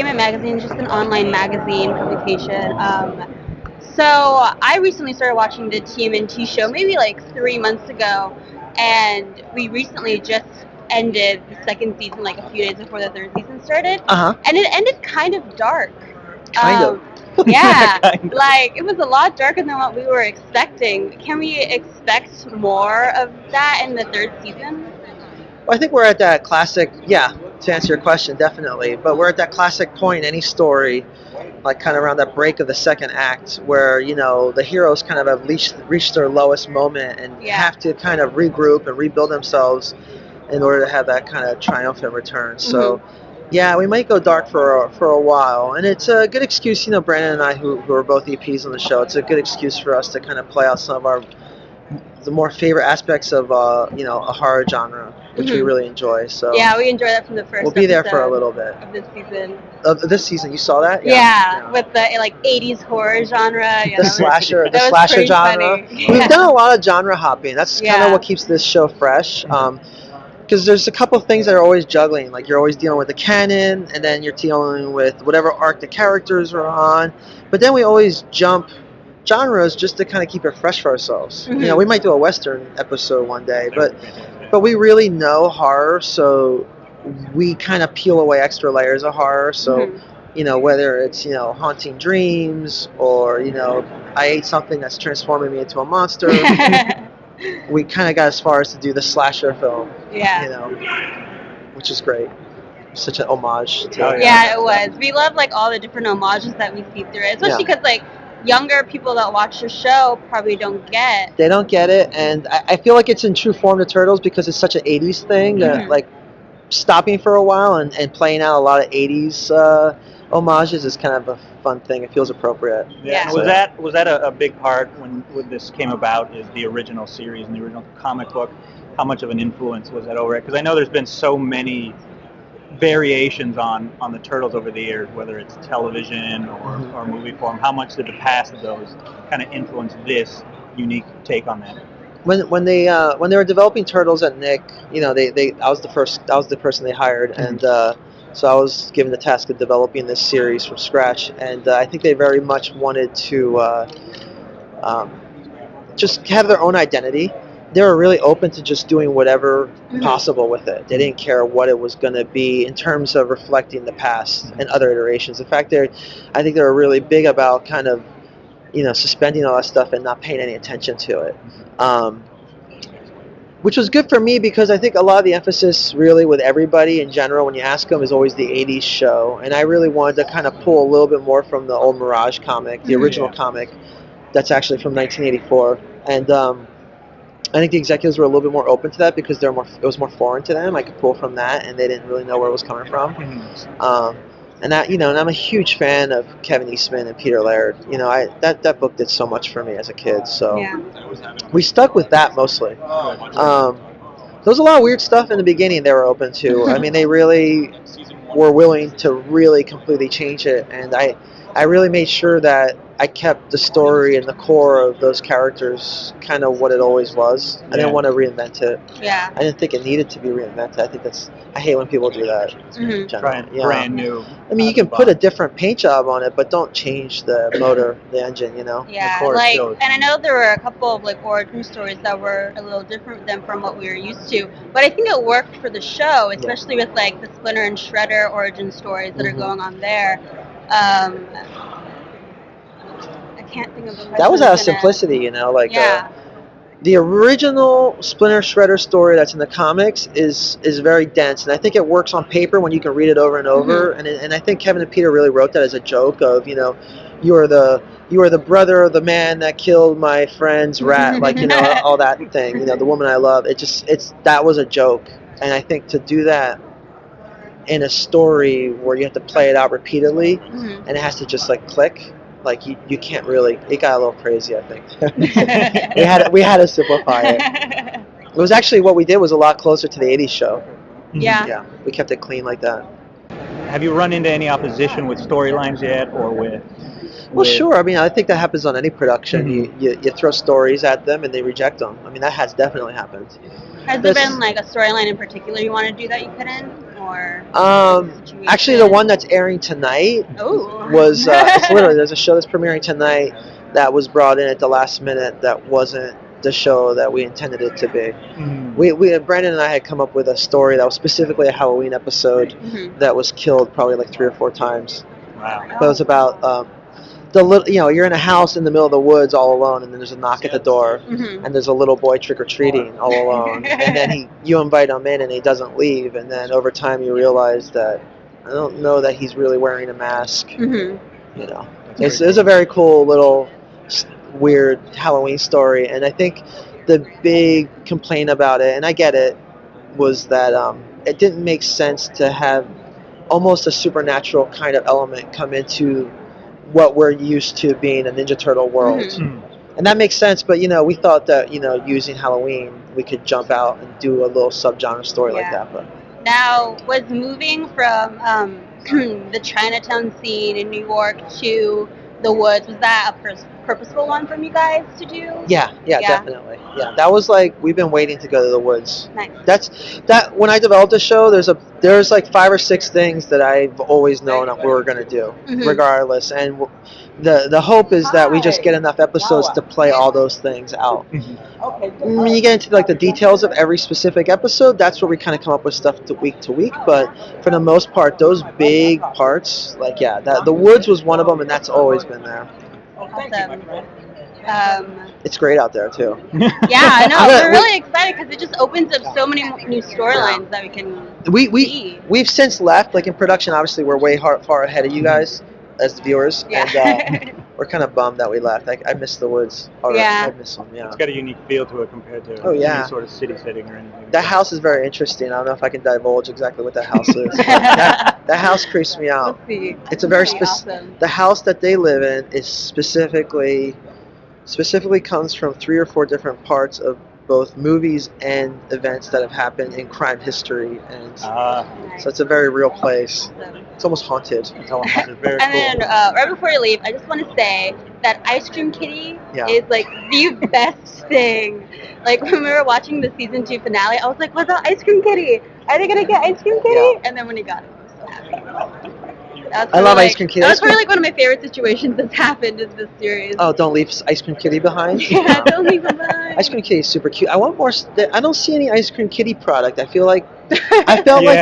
TMNT magazine is just an online magazine publication. So I recently started watching the TMNT show maybe like 3 months ago, and we recently just ended the second season like a few days before the third season started, and it ended kind of dark. Kind of. Yeah, like it was a lot darker than what we were expecting. Can we expect more of that in the third season? Well, I think we're at that classic, to answer your question, definitely. But we're at that classic point in any story, like kind of around that break of the second act, where, the heroes kind of have reached their lowest moment and have to kind of regroup and rebuild themselves in order to have that kind of triumphant return. So, yeah, we might go dark for a while. And it's a good excuse, Brandon and I, who are both EPs on the show, it's a good excuse for us to kind of play out some of the more favorite aspects of, a horror genre, which we really enjoy. So yeah, we enjoy that from the first. We'll be there for a little bit of this season. Of this season, you saw that? Yeah, with the 80s horror genre. Yeah, the slasher genre. We've done a lot of genre hopping. That's kind of what keeps this show fresh. Because there's a couple of things that are always juggling. Like you're always dealing with the canon, and then you're dealing with whatever arc the characters are on. But then we always jump genres just to kind of keep it fresh for ourselves. We might do a Western episode one day, but we really know horror, so we kind of peel away extra layers of horror. So, whether it's, haunting dreams or, I ate something that's transforming me into a monster, we kind of got as far as to do the slasher film, which is great. Such an homage to Yeah, it was. We love like all the different homages that we see through it, especially because like younger people that watch the show probably don't get. They don't get it, and I feel like it's in true form to Turtles because it's such an 80s thing that like stopping for a while and playing out a lot of 80s homages is kind of a fun thing. It feels appropriate. Yeah. So, was that a big part when this came about, is the original series and the original comic book? How much of an influence was that over it? Because I know there's been so many variations on the Turtles over the years, whether it's television or movie form. How much did the past of those kind of influence this unique take on that? When they were developing Turtles at Nick, I was the person they hired, and so I was given the task of developing this series from scratch, and I think they very much wanted to just have their own identity. They were really open to just doing whatever possible with it. They didn't care what it was going to be in terms of reflecting the past and other iterations. In fact, I think they were really big about kind of, suspending all that stuff and not paying any attention to it. Which was good for me because I think a lot of the emphasis really with everybody in general when you ask them is always the 80s show. And I really wanted to kind of pull a little bit more from the old Mirage comic, the original comic that's actually from 1984. And I think the executives were a little bit more open to that because it was more foreign to them. I could pull from that, and they didn't really know where it was coming from. And that, and I'm a huge fan of Kevin Eastman and Peter Laird. That book did so much for me as a kid. So we stuck with that mostly. There was a lot of weird stuff in the beginning they were open to. I mean, they really were willing to really completely change it, and I really made sure that I kept the story and the core of those characters kind of what it always was. I didn't want to reinvent it. Yeah. I didn't think it needed to be reinvented. I think I hate when people do that. Brand new. I mean, you can put a different paint job on it, but don't change the motor, the engine, Yeah, and I know there were a couple of like origin stories that were a little different than from what we were used to, but I think it worked for the show, especially with like the Splinter and Shredder origin stories that are going on there. I can't think of the that was out of simplicity, the original Splinter Shredder story that's in the comics is very dense, and I think it works on paper when you can read it over and over. And I think Kevin and Peter really wrote that as a joke of, you are the brother of the man that killed my friend's rat, all that thing, the woman I love. That was a joke, and I think to do that in a story where you have to play it out repeatedly and it has to just like click. Like you can't really. It got a little crazy, I think. we had to simplify it. It was actually what we did was a lot closer to the '80s show. Yeah. We kept it clean like that. Have you run into any opposition with storylines yet, or with? Well, sure. I mean, I think that happens on any production. You throw stories at them and they reject them. I mean, that has definitely happened. Has there been like a storyline in particular you want to do that you couldn't? more? Actually, the one that's airing tonight was it's literally there's a show that's premiering tonight that was brought in at the last minute that wasn't the show that we intended it to be. We Brandon and I had come up with a story that was specifically a Halloween episode that was killed probably like 3 or 4 times. Wow. But it was about you're in a house in the middle of the woods all alone, and then there's a knock at the door, and there's a little boy trick or treating all alone, and then you invite him in, and he doesn't leave, and then over time you realize that I don't know that he's really wearing a mask. You know, it's a very cool little weird Halloween story, and I think the big complaint about it, and I get it, was that it didn't make sense to have almost a supernatural kind of element come into what we're used to being a Ninja Turtle world. And that makes sense, but we thought that using Halloween we could jump out and do a little subgenre story like that. But now, was moving from the Chinatown scene in New York to the woods, was that a purposeful one from you guys to do? Yeah, definitely. Yeah, that was like we've been waiting to go to the woods. Nice. That when I developed the show, there's like 5 or 6 things that I've always known that we were gonna do, regardless. And the hope is that we just get enough episodes to play all those things out. When you get into like the details of every specific episode, that's where we kind of come up with stuff week to week. But for the most part, those big parts, like the woods was one of them, and that's always been there. Awesome. It's great out there too. Yeah, I know. We're really excited because it just opens up so many new storylines that we can see. We've since left. Like in production, obviously, we're way far ahead of you guys as the viewers, and we're kind of bummed that we left. I miss the woods. I miss them. Yeah. It's got a unique feel to it compared to any sort of city setting or anything. That house is very interesting. I don't know if I can divulge exactly what that house is. that house creeps me out. Let's see. It's a very specific. The house that they live in is specifically comes from 3 or 4 different parts of both movies and events that have happened in crime history, and so it's a very real place. It's almost haunted. It's almost haunted. Very cool. And then right before you leave, I just want to say that Ice Cream Kitty is like the best thing. Like when we were watching the season 2 finale, I was like, "What's that Ice Cream Kitty? Are they gonna get Ice Cream Kitty?" Yeah. And then when he got it, I was so happy. I love Ice Cream Kitty. That's probably like one of my favorite situations that's happened in this series. Oh, don't leave Ice Cream Kitty behind. Yeah, don't leave him behind. Ice Cream Kitty is super cute. I want more. I don't see any Ice Cream Kitty product. I felt like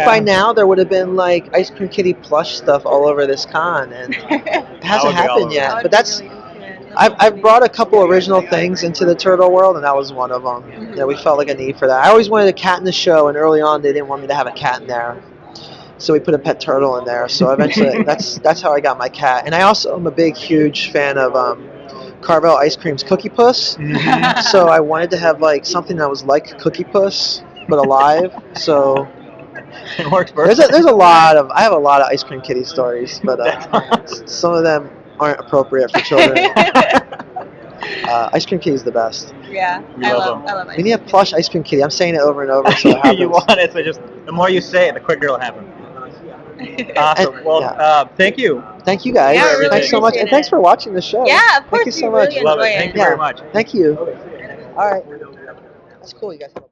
by now there would have been like Ice Cream Kitty plush stuff all over this con, and it hasn't happened yet. But that's. I've brought a couple original things into the turtle world, and that was one of them. Yeah, we felt like a need for that. I always wanted a cat in the show, and early on they didn't want me to have a cat in there. So we put a pet turtle in there. So eventually, that's how I got my cat. And I also am a huge fan of Carvel Ice Cream's Cookie Puss. So I wanted to have like something that was like Cookie Puss but alive. So it works perfect. I have a lot of Ice Cream Kitty stories, but some of them aren't appropriate for children. Ice Cream Kitty is the best. Yeah, I love Ice Cream. We need a plush Ice Cream Kitty. I'm saying it over and over. So it happens. You want it, so just the more you say it, the quicker it'll happen. Awesome. Thank you. Thank you guys. Yeah, really thanks so much, and thanks for watching the show. Yeah, of course. Thank you so much. Really Love it. enjoy Thank you very much. Thank you. All right. That's cool. You guys have a